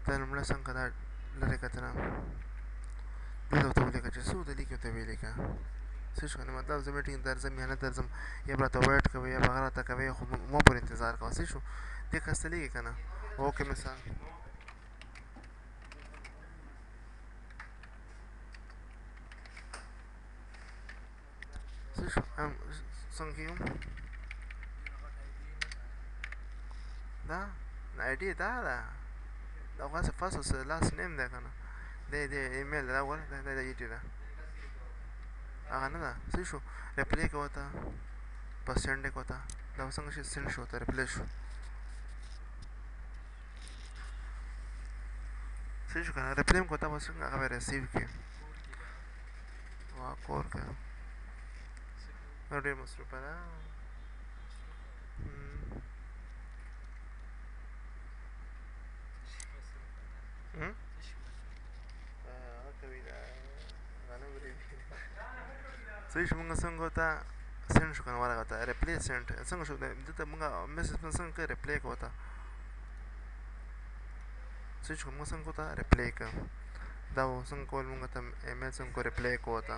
دا لومړی څنګه دا لرې کتنه دلته ورته ولیکه چې څو دلیږي ورته ویې لیکه څه شو که نه مطلب زه میټینګ درځم یا نه درځم یا به راته ویټ کوئ یا به هغه راته کوئ خو ما پورې انتظار کوه څه شو دې کس ته لیکې که نه اوکې مثال څه شو څنګه کېږم دا آی ډي دا ده دا خو هسې فرست اوس لاست نیم دی که نه دی ایمیل دا وګوره دا ای ډي ده هغه نه ده څه شو ریپلی کوه ته بس سینډ یې کوه ته دا به څنګه شي سینډ شو ته ریپلی شو څه شو که نه ریپلی هم کوه ته به څنګه هغه به ریسیو کړي واک ورکړه دا ډېر مصروفه ده هغه کوي دا غنم ریبي صحیح شو موږ څنګه ورته سینډ شو که نه ورغه ته ریپلی سینډ څنګه شو دلته موږ میسج څنګه کوو ریپلی کوو ته صحیح شو موږ څنګه کوو ته ریپلی کوو دا څنګه کول موږ ته ایمیل څنګه کوو ریپلی کوو ته